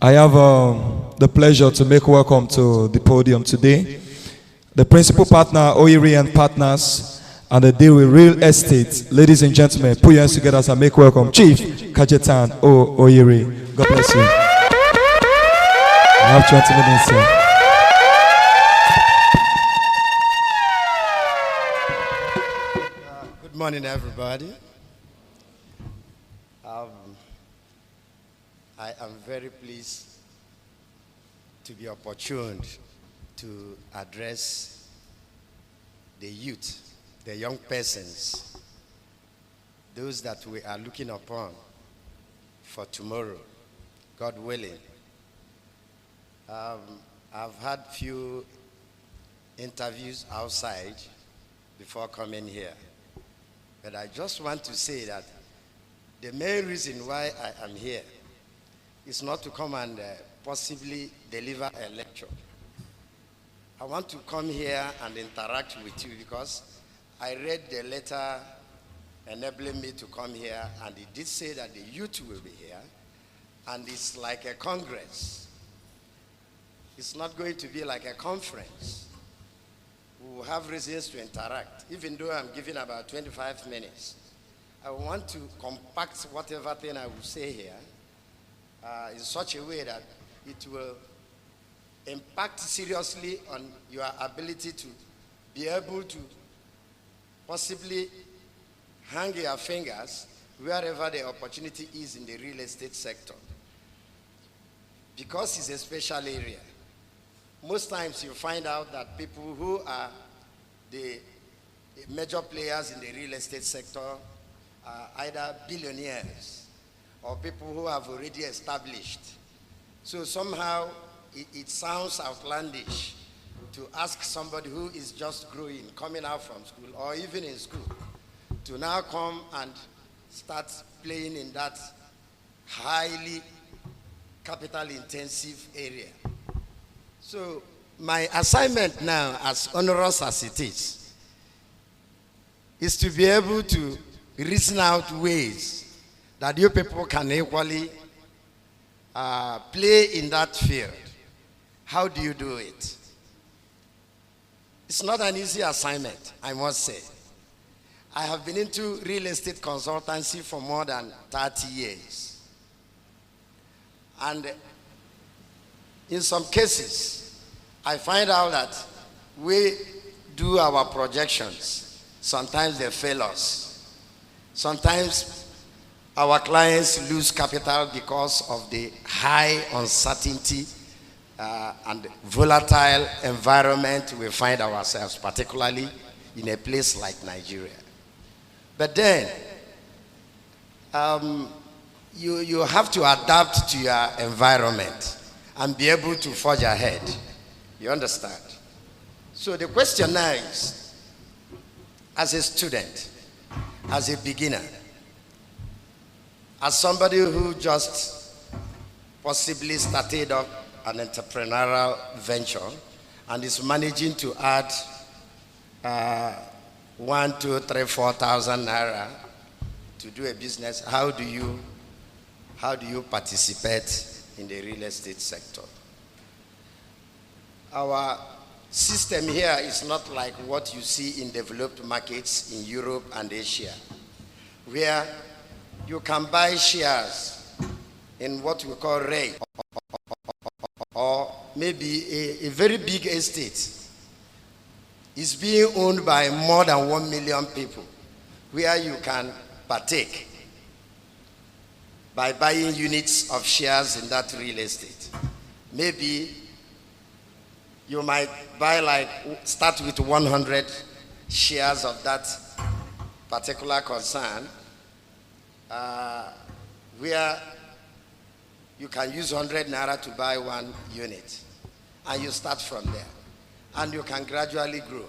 I have the pleasure to make welcome to the podium today the principal partner, Oyiri and Partners, and the deal with real estate. Ladies and gentlemen, put your hands together as I make welcome Chief Kajetan Oyiri. God bless you. I have 20 minutes, sir. Good morning, everybody. I am very pleased to be opportuned to address the youth, the young persons, those that we are looking upon for tomorrow, God willing. I've had few interviews outside before coming here. But I just want to say that the main reason why I am here is not to come and possibly deliver a lecture. I want to come here and interact with you because I read the letter enabling me to come here, and it did say that the youth will be here, and it's like a congress. It's not going to be like a conference. We will have reasons to interact, even though I'm giving about 25 minutes. I want to compact whatever thing I will say here in such a way that it will impact seriously on your ability to be able to possibly hang your fingers wherever the opportunity is in the real estate sector. Because it's a special area. Most times you find out that people who are the major players in the real estate sector are either billionaires or people who have already established. So somehow it sounds outlandish to ask somebody who is just growing, coming out from school or even in school, to now come and start playing in that highly capital intensive area. So my assignment now, as onerous as it is to be able to reason out ways that you people can equally play in that field. How do you do it? It's not an easy assignment, I must say. I have been into real estate consultancy for more than 30 years. And in some cases, I find out that we do our projections. Sometimes they fail us. Sometimes our clients lose capital because of the high uncertainty and volatile environment we find ourselves, particularly in a place like Nigeria. But then, you have to adapt to your environment and be able to forge ahead. You understand? So the question now is, as a student, as a beginner, as somebody who just possibly started up an entrepreneurial venture and is managing to add 1, 2, 3, 4,000 naira to do a business, how do you participate in the real estate sector? Our system here is not like what you see in developed markets in Europe and Asia, where you can buy shares in what we call REIT, or maybe a very big estate is being owned by more than 1 million people, where you can partake by buying units of shares in that real estate. Maybe you might buy start with 100 shares of that particular concern, where you can use 100 naira to buy 1 unit, and you start from there, and you can gradually grow.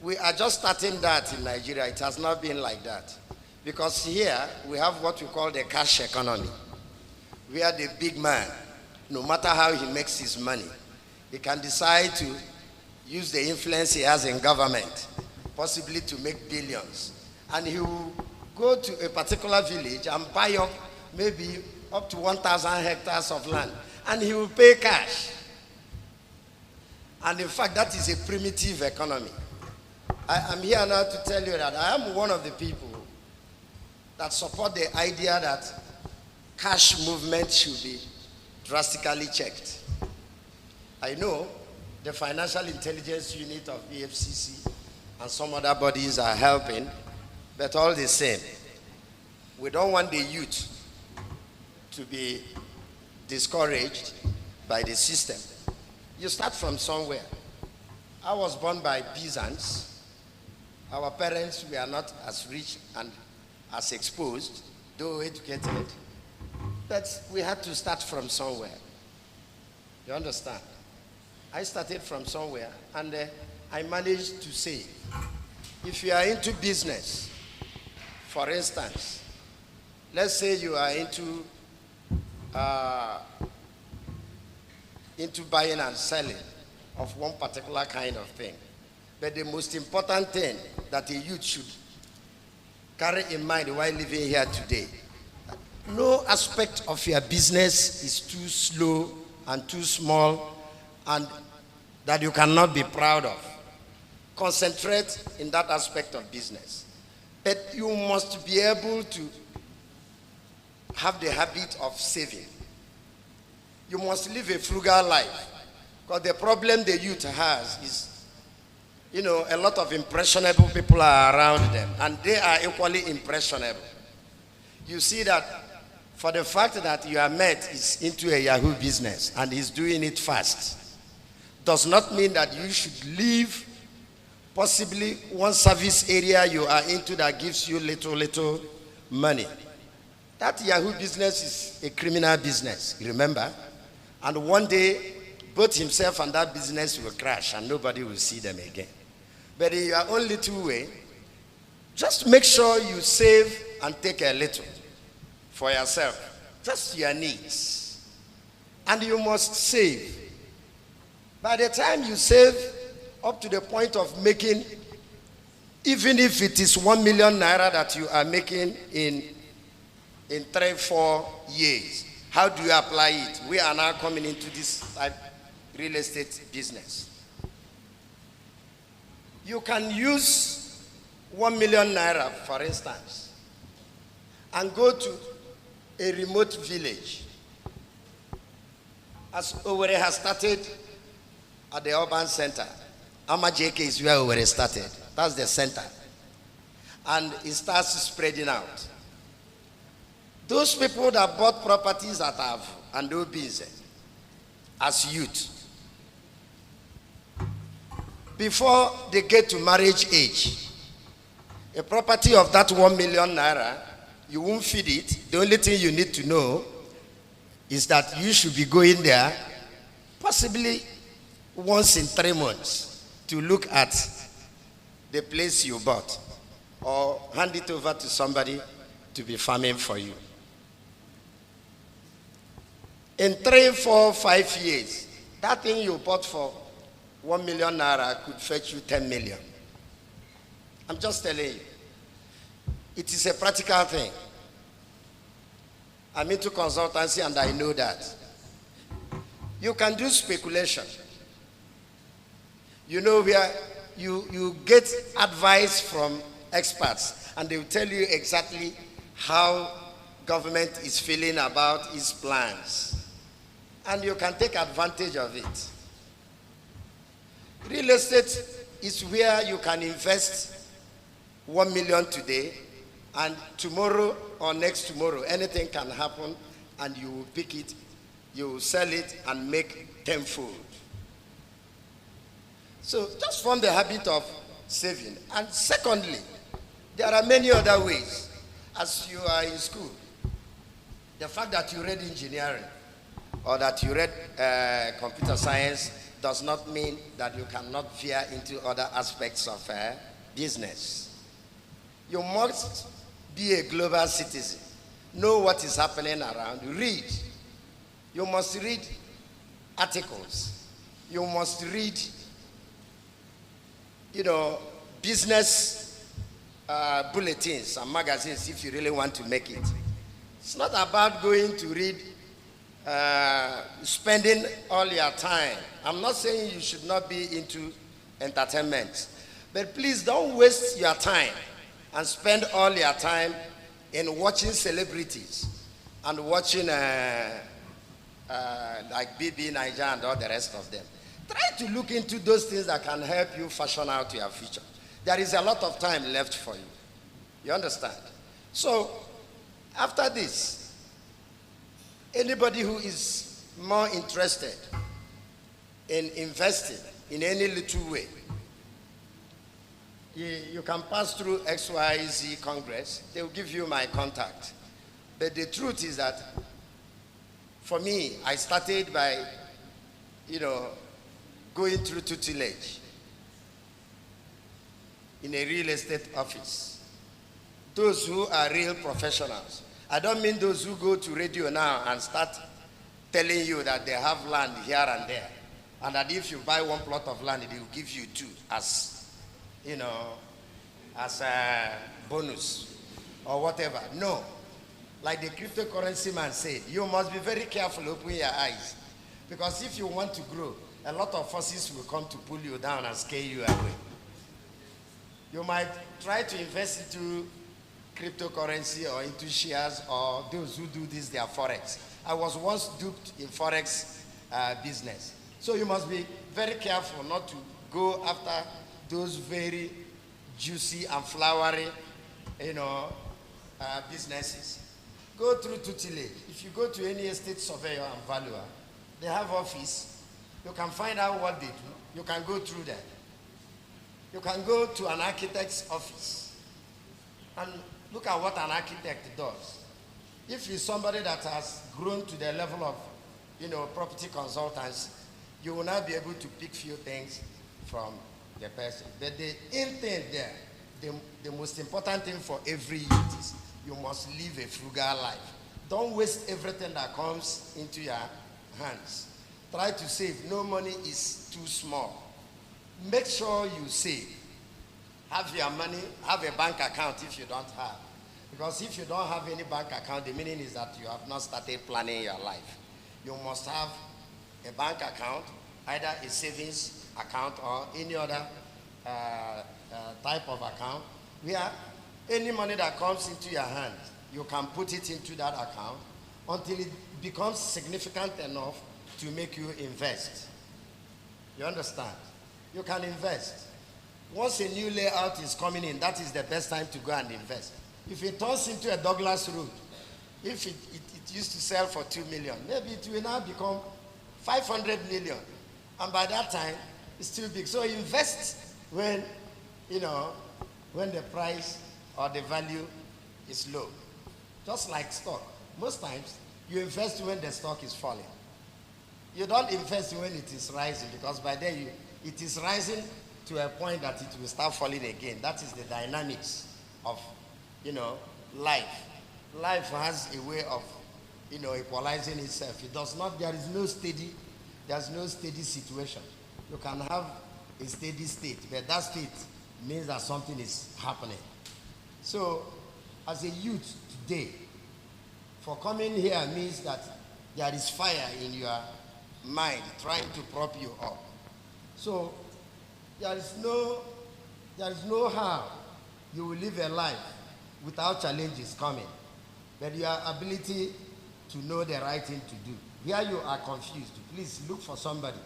We are just starting that in Nigeria. It has not been like that, because here we have what we call the cash economy, where the big man, no matter how he makes his money, he can decide to use the influence he has in government, possibly to make billions, and he will go to a particular village and buy up maybe up to 1,000 hectares of land, and he will pay cash. And in fact, that is a primitive economy. I am here now to tell you that I am one of the people that support the idea that cash movement should be drastically checked. I know the Financial Intelligence Unit of EFCC and some other bodies are helping, but all the same, we don't want the youth to be discouraged by the system. You start from somewhere. I was born by peasants. Our parents were not as rich and as exposed, though educated, but we had to start from somewhere. You understand? I started from somewhere, and I managed to save. If you are into business, for instance, let's say you are into buying and selling of one particular kind of thing. But the most important thing that a youth should carry in mind while living here today, no aspect of your business is too slow and too small and that you cannot be proud of. Concentrate in that aspect of business. But you must be able to have the habit of saving. You must live a frugal life. Because the problem the youth has is, a lot of impressionable people are around them, and they are equally impressionable. You see that for the fact that your mate is into a Yahoo business and he's doing it fast, does not mean that you should leave possibly one service area you are into that gives you little money. That Yahoo business is a criminal business, remember? And one day, both himself and that business will crash and nobody will see them again. But in your own little way, just make sure you save and take a little for yourself, just your needs. And you must save. By the time you save up to the point of making, even if it is 1 million naira that you are making in 3-4 years, how do you apply it? We are now coming into this real estate business. You can use 1 million naira, for instance, and go to a remote village. As Owerri has started at the urban center, Amajeke is where Owerri started. That's the center. And it starts spreading out. Those people that bought properties at Avu and Obinze as youth, before they get to marriage age, a property of that 1 million naira, you won't feed it. The only thing you need to know is that you should be going there possibly once in 3 months to look at the place you bought or hand it over to somebody to be farming for you. In 3, 4, 5 years, that thing you bought for 1 million naira could fetch you 10 million. I'm just telling you. It is a practical thing. I'm into consultancy and I know that. You can do speculation. Where you get advice from experts and they will tell you exactly how government is feeling about its plans. And you can take advantage of it. Real estate is where you can invest 1 million today, and tomorrow or next tomorrow, anything can happen, and you will pick it, you will sell it, and make tenfold. So just form the habit of saving. And secondly, there are many other ways. As you are in school, the fact that you read engineering or that you read computer science does not mean that you cannot veer into other aspects of business. You must be a global citizen. Know what is happening around. Read. You must read articles. You must read, business bulletins and magazines if you really want to make it. It's not about going to read, spending all your time. I'm not saying you should not be into entertainment, but please don't waste your time and spend all your time in watching celebrities and watching like BB Niger and all the rest of them. Try to look into those things that can help you fashion out your future. There is a lot of time left for you. You understand? So, after this, anybody who is more interested in investing in any little way, you can pass through XYZ Congress. They will give you my contact. But the truth is that, for me, I started by, going through tutelage in a real estate office. Those who are real professionals. I don't mean those who go to radio now and start telling you that they have land here and there, and that if you buy one plot of land, they will give you two as, as a bonus or whatever. No. Like the cryptocurrency man said, you must be very careful opening your eyes. Because if you want to grow, a lot of forces will come to pull you down and scare you away. You might try to invest into cryptocurrency or into shares, or those who do this, they are forex. I was once duped in forex business. So you must be very careful not to go after those very juicy and flowery, businesses. Go through tutelage. If you go to any estate surveyor and valuer, they have office. You can find out what they do. You can go through that. You can go to an architect's office and look at what an architect does. If he's somebody that has grown to the level of, property consultants, you will not be able to pick few things from the person. But the thing there, the most important thing for every youth is you must live a frugal life. Don't waste everything that comes into your hands. Try to save. No money is too small. Make sure you save. Have your money, have a bank account if you don't have. Because if you don't have any bank account, the meaning is that you have not started planning your life. You must have a bank account, either a savings account or any other type of account, where any money that comes into your hand, you can put it into that account until it becomes significant enough to make you invest. You understand? You can invest. Once a new layout is coming in, that is the best time to go and invest. If it turns into a Douglas Road, if it used to sell for 2 million, maybe it will now become 500 million. And by that time, it's still big. So invest when, when the price or the value is low. Just like stock. Most times, you invest when the stock is falling. You don't invest when it is rising, because by then it is rising to a point that it will start falling again. That is the dynamics of, life. Life has a way of, equalizing itself. It does not, there's no steady situation. You can have a steady state, but that state means that something is happening. So, as a youth today, for coming here means that there is fire in your mind trying to prop you up. So, there is no how you will live a life without challenges coming. But your ability to know the right thing to do. Here you are confused, please look for somebody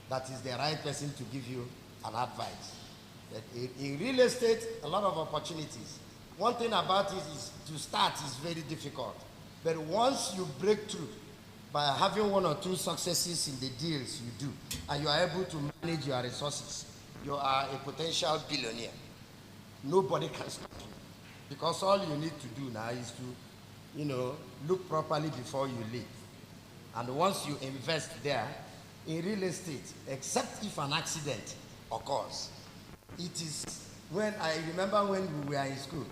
that is the right person to give you an advice. But in real estate, a lot of opportunities. One thing about it is to start is very difficult. But once you break through by having one or two successes in the deals you do, and you are able to manage your resources, you are a potential billionaire. Nobody can stop you. Because all you need to do now is to, look properly before you leave. And once you invest there, in real estate, except if an accident occurs, it is I remember when we were in school,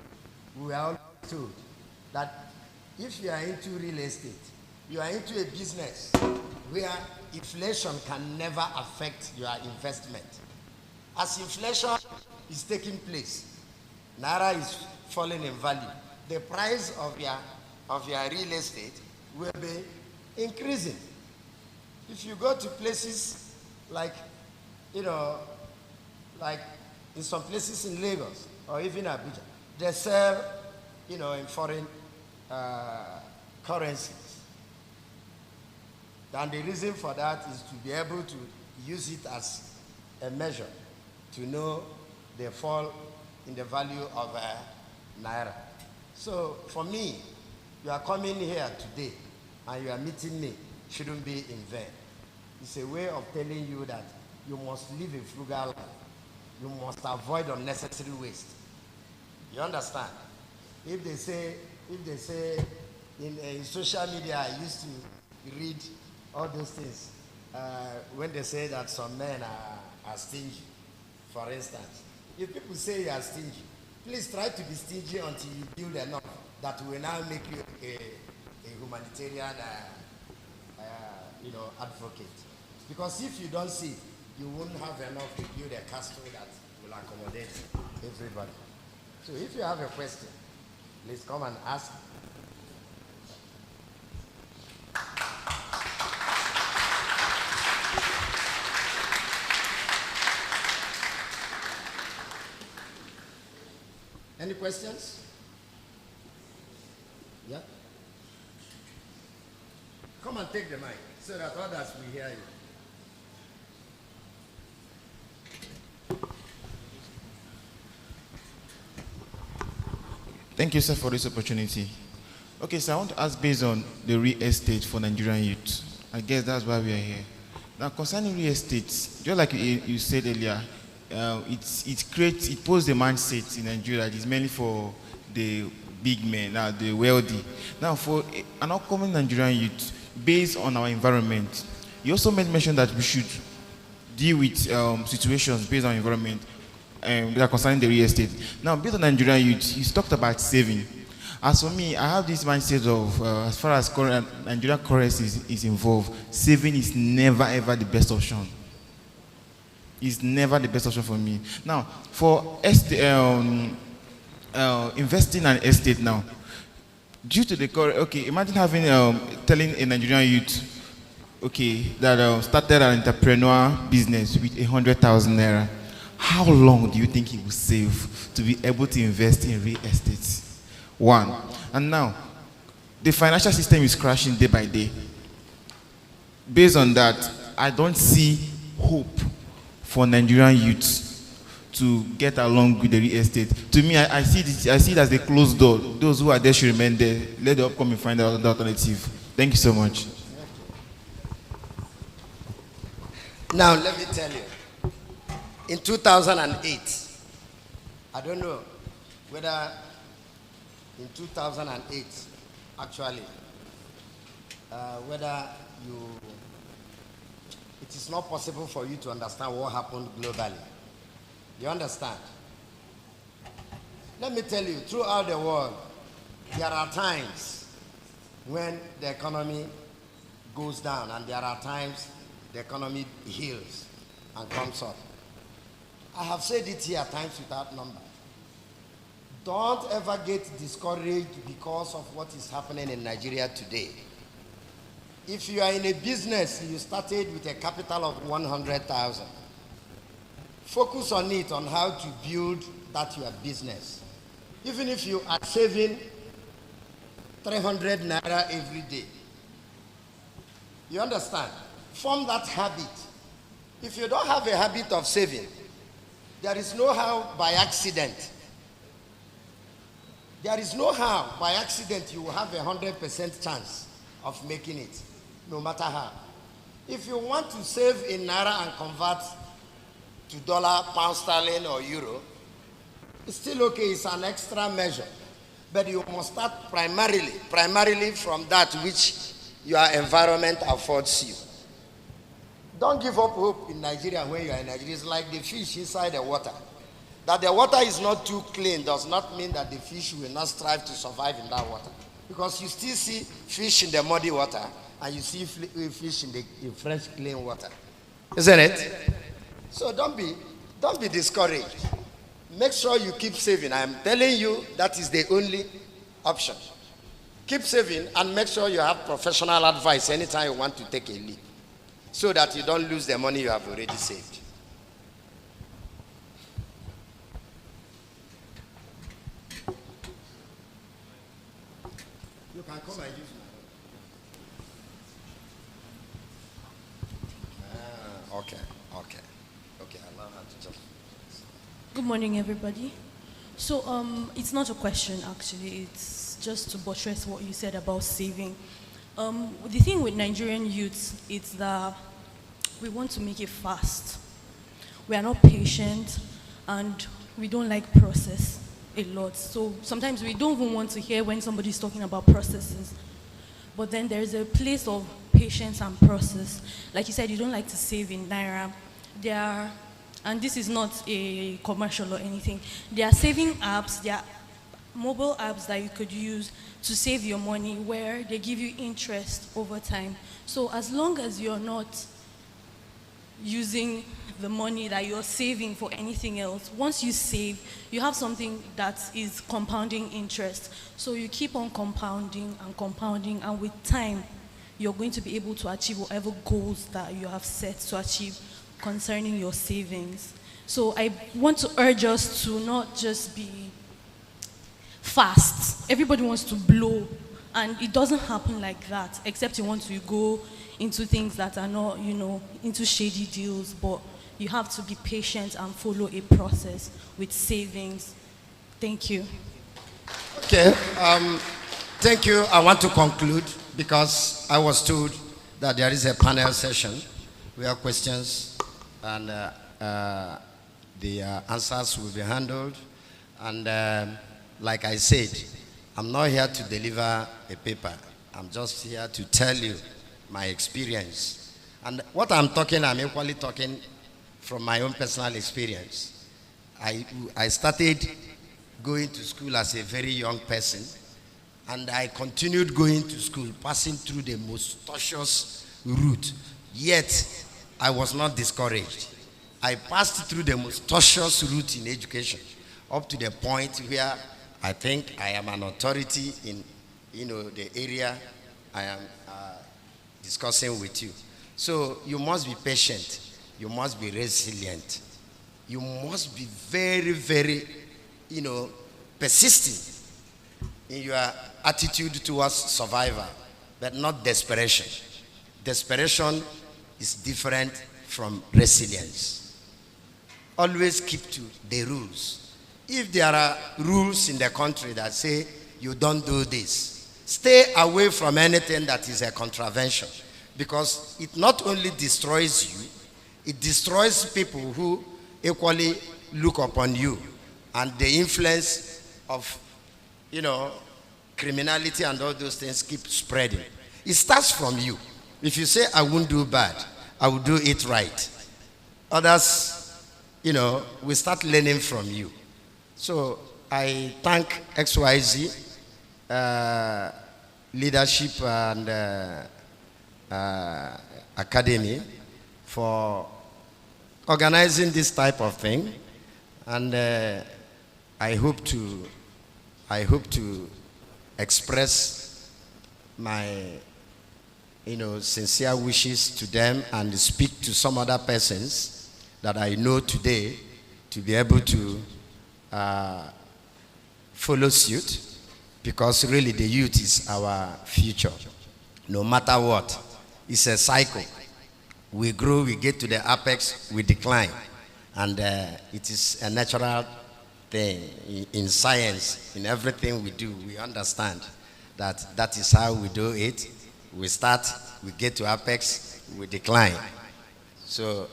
we were all told that if you are into real estate, you are into a business where inflation can never affect your investment. As inflation is taking place, Naira is falling in value. The price of your of your real estate will be increasing. If you go to places like, like in some places in Lagos or even Abuja, they sell, in foreign currencies. And the reason for that is to be able to use it as a measure to know the fall in the value of Naira. So for me, you are coming here today and you are meeting me shouldn't be in vain. It's a way of telling you that you must live a frugal life. You must avoid unnecessary waste. You understand? If they say in social media, I used to read all those things when they say that some men are stingy, for instance. If people say you are stingy, please try to be stingy until you build enough that will now make you a humanitarian advocate. Because if you don't see, you won't have enough to build a castle that will accommodate everybody. So if you have a question, please come and ask. Any questions? Yeah? Come and take the mic so that others will hear you. Thank you, sir, for this opportunity. Okay, so I want to ask based on the real estate for Nigerian youth. I guess that's why we are here. Now, concerning real estate, just like you said earlier, it poses the mindset in Nigeria that is mainly for the big men, the wealthy. Now, for an upcoming Nigerian youth, based on our environment, you also made mention that we should deal with situations based on environment that are concerning the real estate. Now, based on Nigerian youth, you talked about saving. As for me, I have this mindset of, as far as Nigerian currency is involved, saving is never ever the best option. It's never the best option for me. Now, for investing in an estate now, due to the current, okay, imagine having telling a Nigerian youth, okay, that started an entrepreneur business with 100,000 naira. How long do you think he will save to be able to invest in real estate? One. And now, the financial system is crashing day by day. Based on that, I don't see hope for Nigerian youths to get along with the real estate. To me, I see it as a closed door. Those who are there should remain there. Let the upcoming find out the alternative. Thank you so much. Now, let me tell you. In 2008, I don't know whether in 2008, actually, whether it is not possible for you to understand what happened globally. You understand? Let me tell you, throughout the world, there are times when the economy goes down, and there are times the economy heals and comes up. I have said it here times without number. Don't ever get discouraged because of what is happening in Nigeria today. If you are in a business, you started with a capital of 100,000. Focus on it, on how to build that your business. Even if you are saving 300 naira every day. You understand? Form that habit. If you don't have a habit of saving, there is no how by accident. There is no how by accident you will have 100% chance of making it, no matter how. If you want to save in naira and convert to dollar, pound sterling, or euro, it's still okay, it's an extra measure. But you must start primarily from that which your environment affords you. Don't give up hope in Nigeria when you are in Nigeria. It's like the fish inside the water. That the water is not too clean does not mean that the fish will not strive to survive in that water. Because you still see fish in the muddy water and you see fish in the fresh, clean water. Isn't it? So don't be discouraged. Make sure you keep saving. I am telling you that is the only option. Keep saving and make sure you have professional advice anytime you want to take a leap, so that you don't lose the money you have already saved. You can come and use my okay. Allow her to just. Good morning, everybody. So, it's not a question, actually. It's just to buttress what you said about saving. The thing with Nigerian youths is that we want to make it fast. We are not patient, and we don't like process a lot. So sometimes we don't even want to hear when somebody's talking about processes. But then there's a place of patience and process. Like you said, you don't like to save in Naira. There are, and this is not a commercial or anything, there are saving apps, there are mobile apps that you could use to save your money where they give you interest over time. So as long as you're not using the money that you're saving for anything else, once you save, you have something that is compounding interest. So you keep on compounding, and with time, you're going to be able to achieve whatever goals that you have set to achieve concerning your savings. So I want to urge us to not just be fast. Everybody wants to blow, and it doesn't happen like that, except you want to go into things that are not, into shady deals. But you have to be patient and follow a process with savings. Thank you. Okay, thank you. I want to conclude because I was told that there is a panel session where questions and the answers will be handled. And like I said, I'm not here to deliver a paper. I'm just here to tell you my experience. And what I'm equally talking from my own personal experience. I started going to school as a very young person, and I continued going to school, passing through the most tortuous route. Yet, I was not discouraged. I passed through the most tortuous route in education, up to the point where I think I am an authority in, the area I am discussing with you. So you must be patient. You must be resilient. You must be very, very, persistent in your attitude towards survival, but not desperation. Desperation is different from resilience. Always keep to the rules. If there are rules in the country that say you don't do this, stay away from anything that is a contravention, because it not only destroys you, it destroys people who equally look upon you, and the influence of, criminality and all those things keep spreading. It starts from you. If you say, I won't do bad, I will do it right, others, will start learning from you. So I thank XYZ Leadership and Academy for organizing this type of thing, and I hope to express my sincere wishes to them and speak to some other persons that I know today to be able to follow suit, because really the youth is our future. No matter what, it's a cycle. We grow, we get to the apex, we decline. And it is a natural thing. In science, in everything we do, we understand that that is how we do it. We start, we get to apex, we decline. So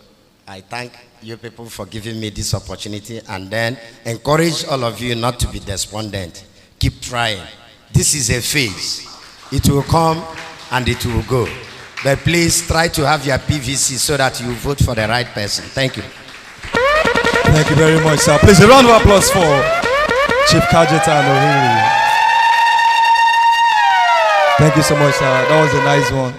I thank you people for giving me this opportunity, and then encourage all of you not to be despondent. Keep trying. This is a phase. It will come and it will go. But please try to have your PVC so that you vote for the right person. Thank you. Thank you very much, sir. Please, a round of applause for Chief Kajeta Ohiri. Thank you so much, sir. That was a nice one.